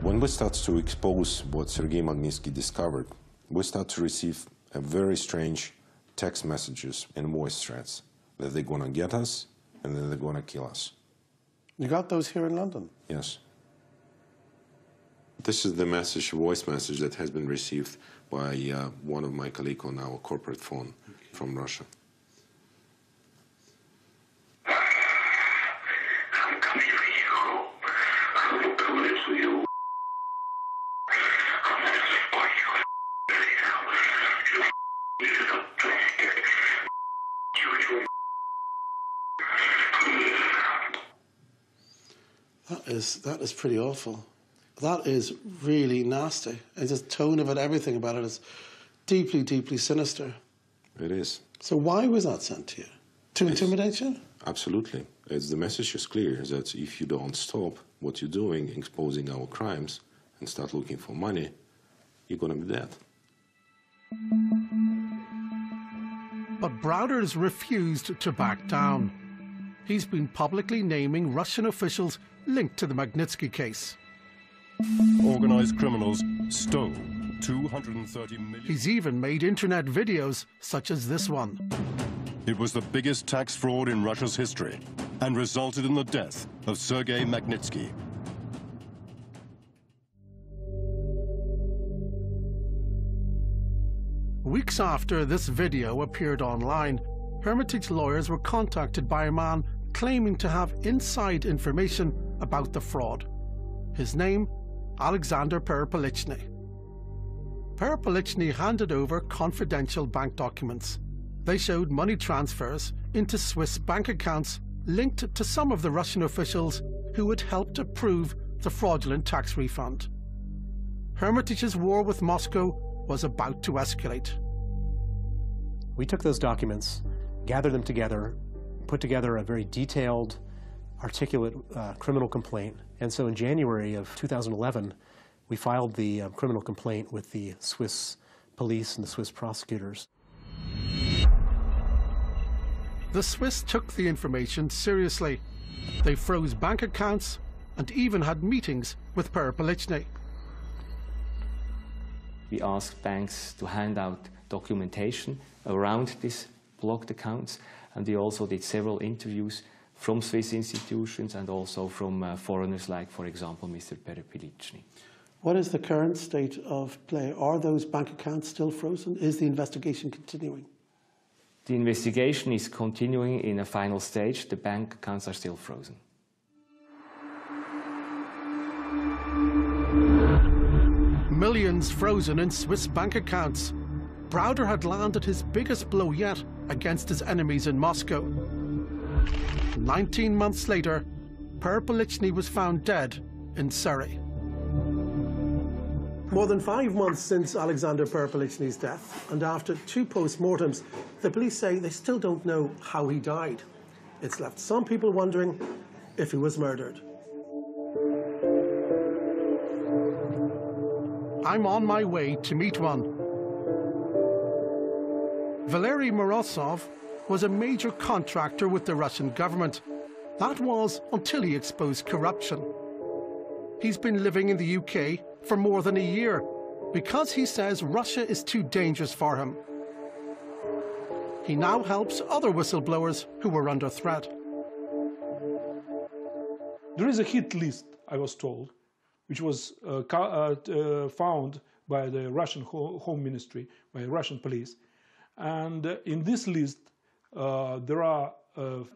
When we start to expose what Sergei Magnitsky discovered, we start to receive a very strange text messages and voice threats that they're going to get us and then they're going to kill us. You got those here in London? Yes. This is the message, voice message that has been received by one of my colleagues on our corporate phone from Russia. I'm coming for you. I'm coming for you. I'm gonna support you. That is pretty awful. That is really nasty. And the tone of it, everything about it is deeply, deeply sinister. It is. So why was that sent to you? To intimidate you? Absolutely. The message is clear, is that if you don't stop what you're doing, exposing our crimes, and start looking for money, you're going to be dead. But Browder's refused to back down. He's been publicly naming Russian officials linked to the Magnitsky case. Organized criminals stole 230 million. He's even made internet videos such as this one. It was the biggest tax fraud in Russia's history and resulted in the death of Sergei Magnitsky. Weeks after this video appeared online, Hermitage lawyers were contacted by a man claiming to have inside information about the fraud. His name, Alexander Perepelichny. Perepelichny handed over confidential bank documents. They showed money transfers into Swiss bank accounts linked to some of the Russian officials who had helped approve the fraudulent tax refund. Hermitage's war with Moscow was about to escalate. We took those documents, gathered them together, put together a very detailed, articulate criminal complaint. And so in January of 2011, we filed the criminal complaint with the Swiss police and the Swiss prosecutors. The Swiss took the information seriously. They froze bank accounts and even had meetings with Perepelichny. We asked banks to hand out documentation around these blocked accounts, and we also did several interviews from Swiss institutions and also from foreigners like, for example, Mr. Perepelichny. What is the current state of play? Are those bank accounts still frozen? Is the investigation continuing? The investigation is continuing in a final stage. The bank accounts are still frozen. Millions frozen in Swiss bank accounts. Browder had landed his biggest blow yet against his enemies in Moscow. 19 months later, Perepelichny was found dead in Surrey. More than 5 months since Alexander Perepelichny's death, and after 2 post-mortems, the police say they still don't know how he died. It's left some people wondering if he was murdered. I'm on my way to meet one. Valery Morozov was a major contractor with the Russian government. That was until he exposed corruption. He's been living in the UK for more than a year because he says Russia is too dangerous for him. He now helps other whistleblowers who were under threat. There is a hit list, I was told, which was found by the Russian Home Ministry, by Russian police. And in this list, there are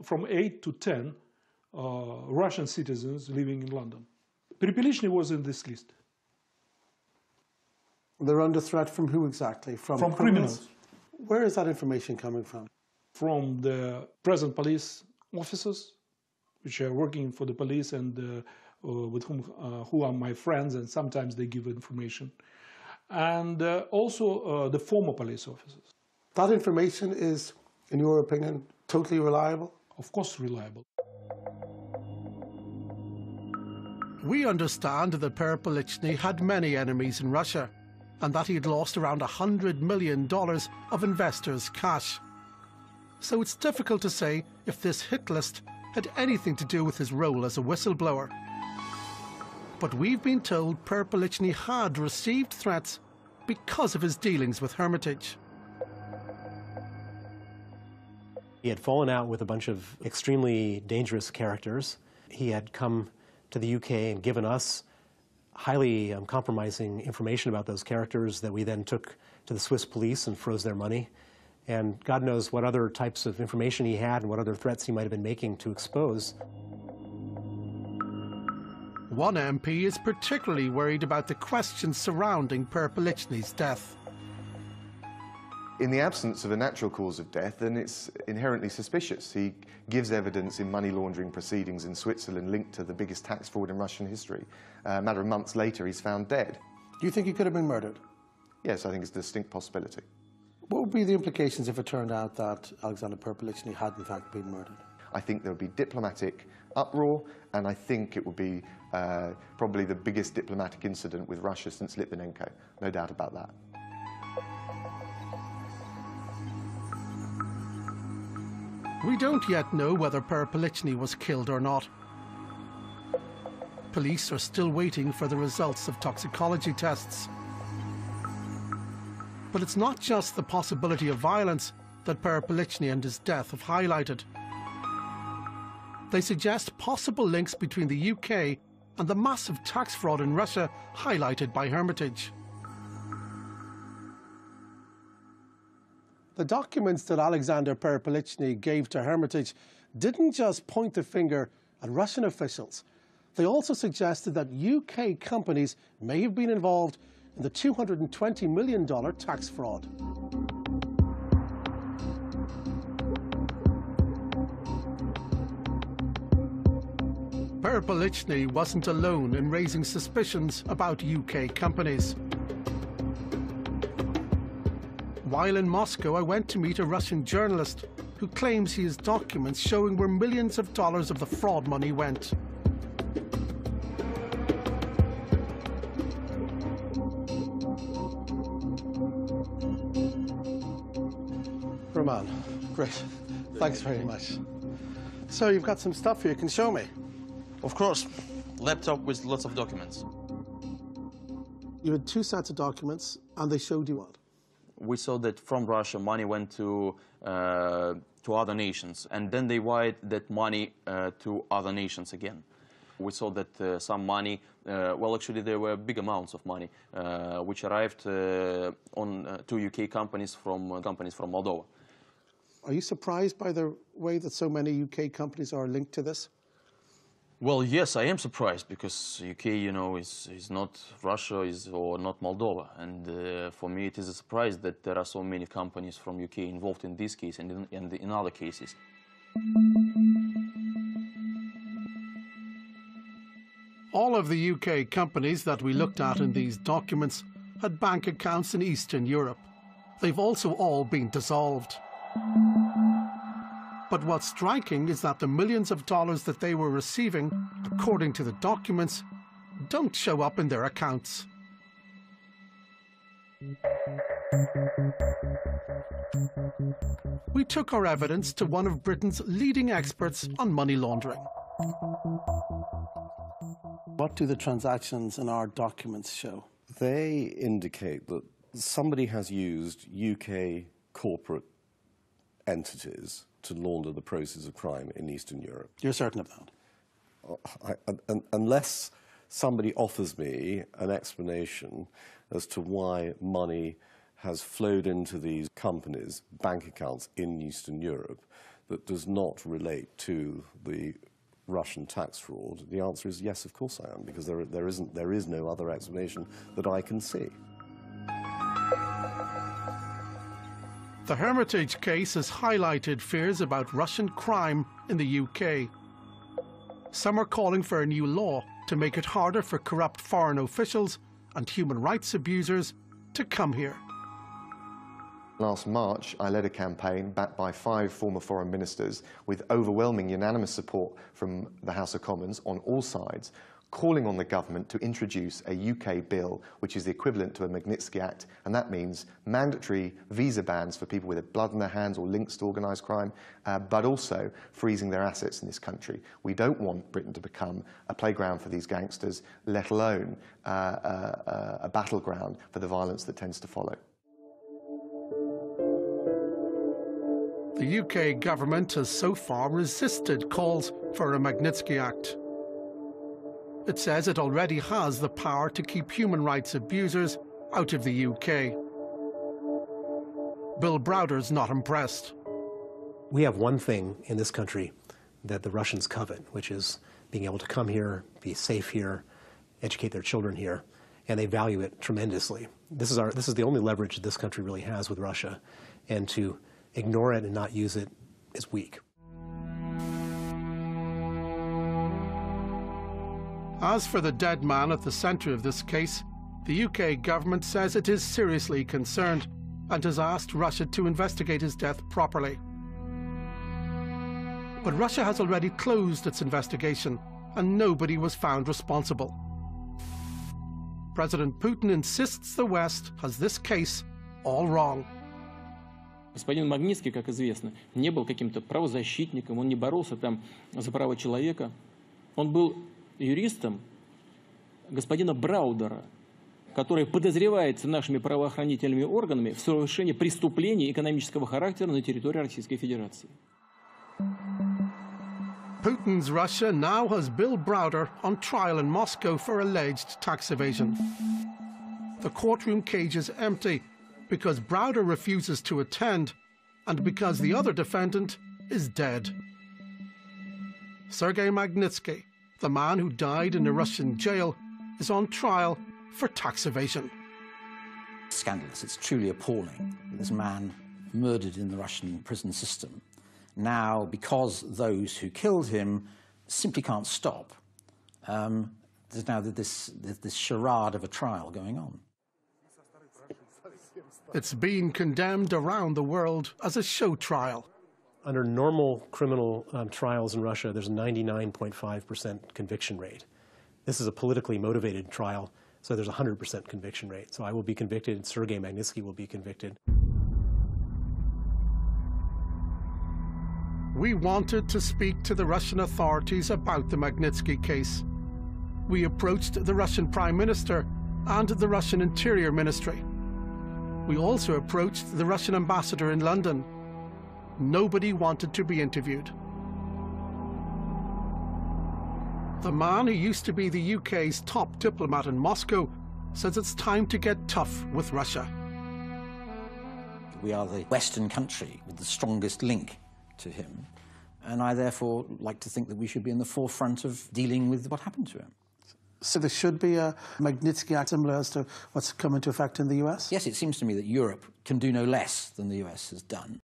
from 8 to 10 Russian citizens living in London. Perepelichny was in this list. They're under threat from who exactly? From criminals. Where is that information coming from? From the present police officers, which are working for the police and with who are my friends, and sometimes they give information. And also the former police officers. That information is, in your opinion, totally reliable? Of course reliable. We understand that Perepelichny had many enemies in Russia and that he had lost around $100 million of investors' cash. So it's difficult to say if this hit list had anything to do with his role as a whistleblower. But we've been told Perpelichny had received threats because of his dealings with Hermitage. He had fallen out with a bunch of extremely dangerous characters. He had come to the UK and given us highly compromising information about those characters that we then took to the Swiss police and froze their money. And God knows what other types of information he had and what other threats he might have been making to expose. One MP is particularly worried about the questions surrounding Perpelichny's death. In the absence of a natural cause of death, then it's inherently suspicious. He gives evidence in money laundering proceedings in Switzerland linked to the biggest tax fraud in Russian history. A matter of months later, he's found dead. Do you think he could have been murdered? Yes, I think it's a distinct possibility. What would be the implications if it turned out that Alexander Perpelichny had in fact been murdered? I think there would be diplomatic uproar, and I think it would be probably the biggest diplomatic incident with Russia since Litvinenko. No doubt about that. We don't yet know whether Perpelichny was killed or not. Police are still waiting for the results of toxicology tests. But it's not just the possibility of violence that Perpelichny and his death have highlighted. They suggest possible links between the UK and the massive tax fraud in Russia highlighted by Hermitage. The documents that Alexander Perpelichny gave to Hermitage didn't just point the finger at Russian officials. They also suggested that UK companies may have been involved in the $220 million tax fraud. Perpelichny wasn't alone in raising suspicions about UK companies. While in Moscow, I went to meet a Russian journalist who claims he has documents showing where millions of dollars of the fraud money went. Roman, great. Thanks very much. So you've got some stuff here you can show me. Of course. Laptop with lots of documents. You had two sets of documents, and they showed you what? We saw that from Russia money went to other nations, and then they wired that money to other nations again. We saw that some money, well, actually there were big amounts of money, which arrived to UK companies from Moldova. Are you surprised by the way that so many UK companies are linked to this? Well, yes, I am surprised, because UK, you know, is not Russia or not Moldova. And for me, it is a surprise that there are so many companies from UK involved in this case and in other cases. All of the UK companies that we looked at in these documents had bank accounts in Eastern Europe. They've also all been dissolved. But what's striking is that the millions of dollars that they were receiving, according to the documents, don't show up in their accounts. We took our evidence to one of Britain's leading experts on money laundering. What do the transactions in our documents show? They indicate that somebody has used UK corporate entities to launder the proceeds of crime in Eastern Europe. You're certain of that? Unless somebody offers me an explanation as to why money has flowed into these companies' bank accounts in Eastern Europe that does not relate to the Russian tax fraud, the answer is yes, of course I am, because there is no other explanation that I can see. The Hermitage case has highlighted fears about Russian crime in the UK. Some are calling for a new law to make it harder for corrupt foreign officials and human rights abusers to come here. Last March, I led a campaign backed by 5 former foreign ministers with overwhelming unanimous support from the House of Commons on all sides, calling on the government to introduce a UK bill which is the equivalent to a Magnitsky Act, and that means mandatory visa bans for people with blood in their hands or links to organised crime, but also freezing their assets in this country. We don't want Britain to become a playground for these gangsters, let alone a battleground for the violence that tends to follow. The UK government has so far resisted calls for a Magnitsky Act. It says it already has the power to keep human rights abusers out of the UK. Bill Browder's not impressed. We have one thing in this country that the Russians covet, which is being able to come here, be safe here, educate their children here, and they value it tremendously. This is the only leverage this country really has with Russia, and to ignore it and not use it is weak. As for the dead man at the centre of this case, the UK government says it is seriously concerned and has asked Russia to investigate his death properly. But Russia has already closed its investigation and nobody was found responsible. President Putin insists the West has this case all wrong. Господин Магнитский, как известно, не был каким-то правозащитником, он не боролся там за права человека. Он был юристом господина Браудера, который подозревается нашими правоохранительными органами в совершении преступлений экономического характера на территории Российской Федерации. Putin's Russia now has Bill Browder on trial in Moscow for alleged tax evasion. The courtroom cage is empty because Browder refuses to attend and because the other defendant is dead. Sergei Magnitsky, the man who died in a Russian jail, is on trial for tax evasion. Scandalous. It's truly appalling that this man murdered in the Russian prison system. Now, because those who killed him simply can't stop, there's now this charade of a trial going on. It's been condemned around the world as a show trial. Under normal criminal trials in Russia, there's a 99.5% conviction rate. This is a politically motivated trial, so there's a 100% conviction rate. So I will be convicted, Sergei Magnitsky will be convicted. We wanted to speak to the Russian authorities about the Magnitsky case. We approached the Russian Prime Minister and the Russian Interior Ministry. We also approached the Russian ambassador in London. Nobody wanted to be interviewed. The man who used to be the UK's top diplomat in Moscow says it's time to get tough with Russia. We are the Western country with the strongest link to him, and I therefore like to think that we should be in the forefront of dealing with what happened to him. So there should be a Magnitsky Act similar as to what's come into effect in the US? Yes, it seems to me that Europe can do no less than the US has done.